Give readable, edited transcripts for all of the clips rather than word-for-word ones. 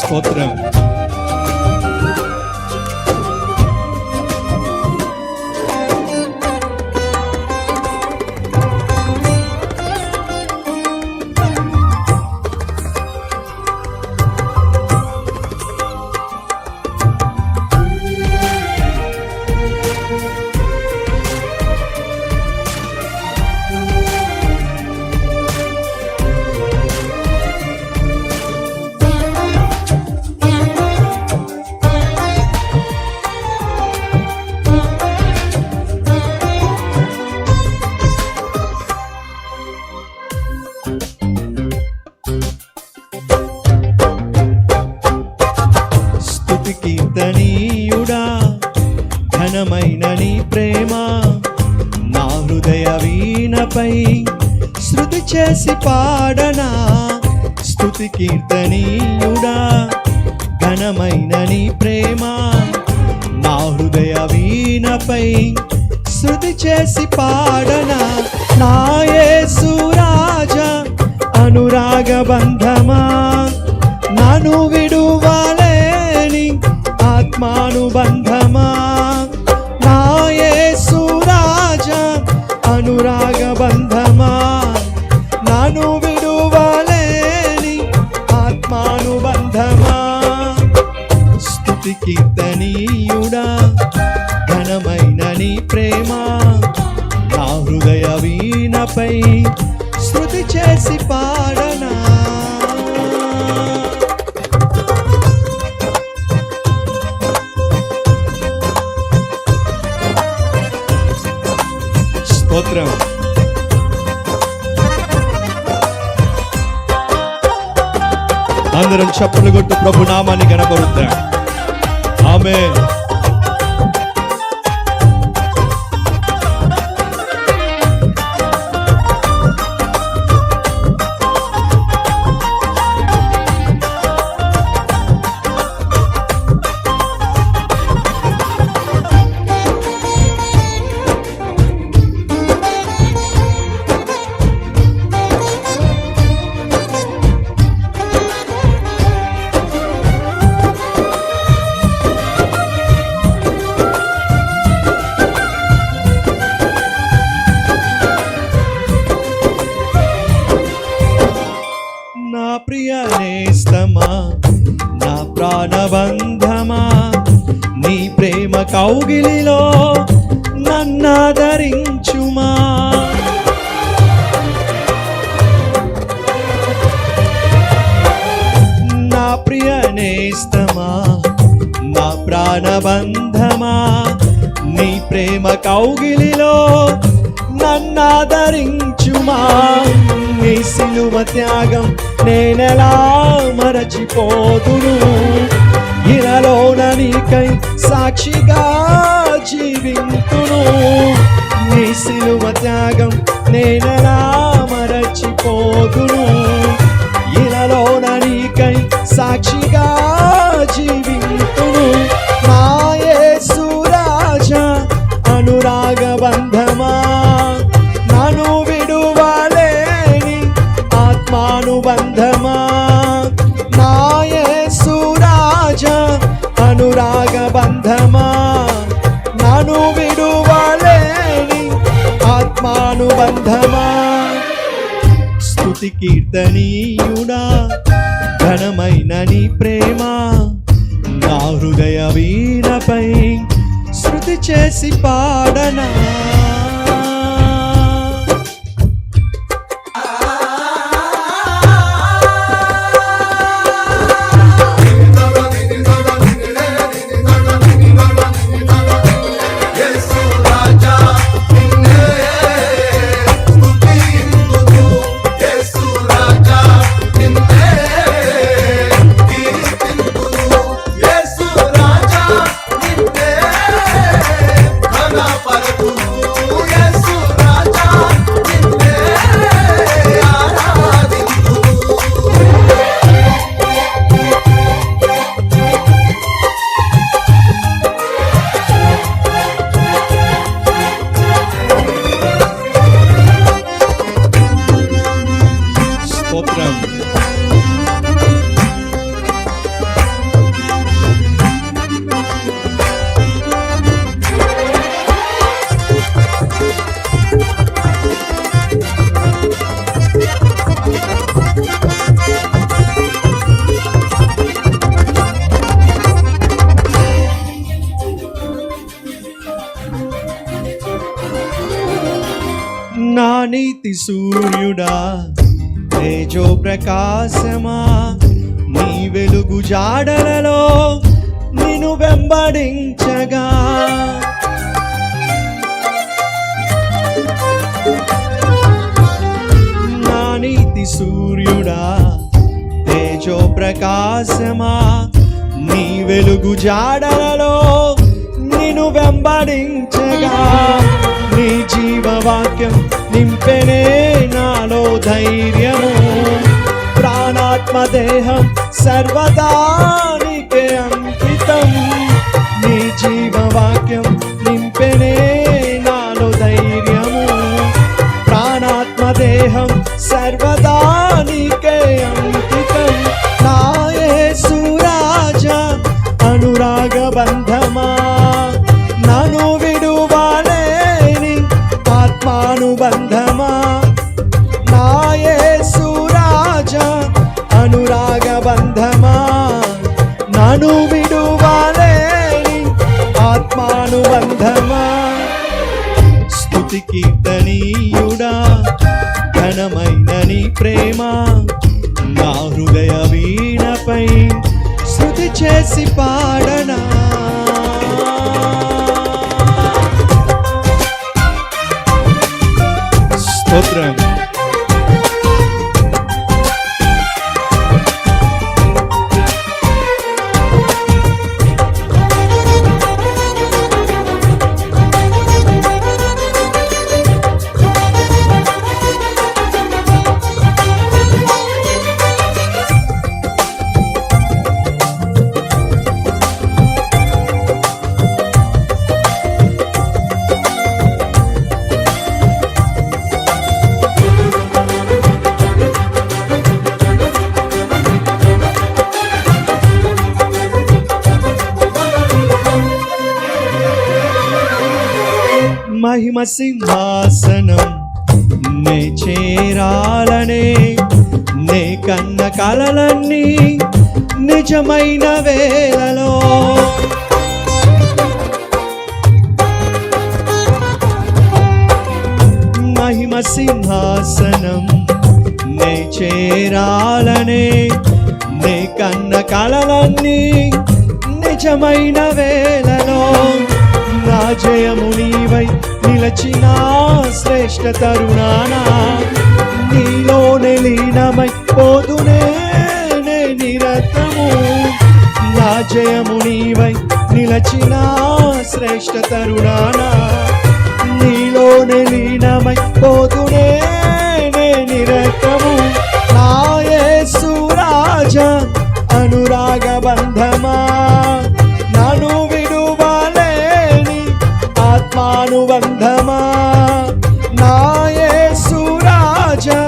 స్తోత్రం. కీర్తనీయుడా ఘనమైన నీ ప్రేమ నా హృదయ వీణపై శృతి చేసి పాడనా. స్తుతి కీర్తనీయుడా ఘనమైన నీ ప్రేమ నా హృదయ వీణపై శృతి చేసి పాడనా. నా యేసు రాజా అనురాగ బంధమా నన్ను విడువలేని ఆత్మానుబంధమా. నా యేసు రాజా అనురాగ బంధమా నన్ను విడువలేని ఆత్మానుబంధమా. స్తుతి కీర్తనీయుడా ఘనమైన నీ ప్రేమ నా హృదయ వీణపై శృతి చేసి పాడనా. స్తోత్రం. అందరం చప్పట్లు కొట్టు ప్రభు నామాన్ని గణపరుద్దాం. ఆమేన్. ప్రియ నేస్తమా నా ప్రాణబంధమా నీ ప్రేమ కౌగిలిలో నన్నాదరించుమా. నా ప్రియ నేస్తమా నా ప్రాణబంధమా నీ ప్రేమ కౌగిలిలో నన్నాదరించుమా. నీ సిలువ త్యాగం నేనెలా మరచిపోదును, ఇలాలోన నీకై సాక్షిగా జీవింతును. నీ సిలువ త్యాగం నేనెలా మరచిపోదును, ఇలాలోన నీకై సాక్షిగా జీవింతును. నా యేసు రాజా అనురాగ బంధమా నన్ను విడువలేని ఆత్మానుబంధమా. నా యేసు రాజా అనురాగ బంధమా నన్ను విడువలేని ఆత్మానుబంధమా. స్తుతి కీర్తనీయుడా ఘనమైన నీ ప్రేమ నా హృదయ వీణపై శృతి చేసి పాడనా. Para tu నీతి సూర్యుడా తేజో ప్రకాశమా, నీ వెలుగు జాడలలో నిన్ను వెంబడించగా, నా నీతి సూర్యుడా తేజో ప్రకాశమా, నీ వెలుగు జాడలలో నిన్ను వెంబడించగా, నీ జీవవాక్యం నింపెనే నాలో ధైర్యము, ప్రాణాత్మ దేహం సర్వదా నీకే అంకితం, నీ జీవవాక్యం నింపెనే నాలో ధైర్యము, ప్రాణాత్మ దేహం సర్వదా నీకే అంకితం, నా యేసు రాజా అనురాగ బంధమా, నన్ను విడువలేని ఆత్మానుబంధమా, నా యేసు రాజా అనురాగ బంధమా, నన్ను విడువలేని ఆత్మానుబంధమా, స్తుతి కీర్తనీయుడా ఘనమైన నీ ప్రేమ, నా హృదయ వీణపై స్తుతి చేసి పాడనా, స్తోత్రం. మహిమ సింహాసనం నే చేరాలనే, నే కన్న కలలన్నీ నిజమైన వేళలో, మహిమ సింహాసనం నే చేరాలనే, నే కన్న కలలన్నీ నిజమైన వేళలో, నా జయము నీవై నిలచిన శ్రేష్ఠ తరుణానా, నీలోనే లీనమై పోదునే నే నిరతము, నా జయము నీవై నిలచిన శ్రేష్ఠ తరుణానా, నీలోనే లీనమై పోదునే నే నిరతము, నా యేసు రాజా అనురాగ బంధమా, నన్ను విడువలేని ఆత్మానుబంధమా, నా యేసు రాజా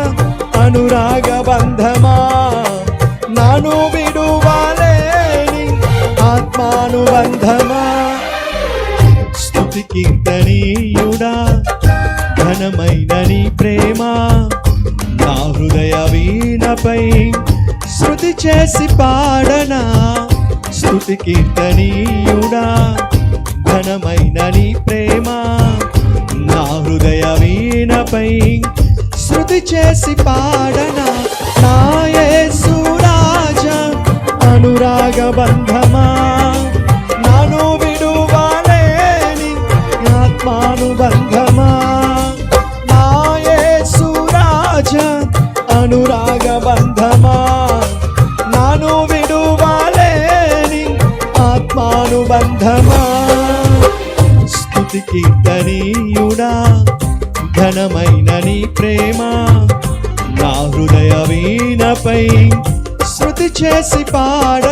అనురాగ బంధమా, నన్ను విడువలేని ఆత్మానుబంధమా, స్తుతి కీర్తనీయుడా ఘనమైన నీ ప్రేమ, నా హృదయ వీణపై శృతి చేసి పాడనా, స్తుతి కీర్తనీయుడా ఘనమైన నీ ప్రేమ, నా హృదయ వీణపై శృతి చేసి పాడనా, నా యేసు రాజా అనురాగ బంధమా, నన్ను విడువలేని ఆత్మానుబంధమా, నా యేసు రాజా అనురాగ బంధమా, నన్ను విడువలేని ఆత్మానుబంధమా, స్తుతి కీర్తనీయుడా ఘనమైన నీ ప్రేమ, నా హృదయ వీణపై శృతి చేసి పాడ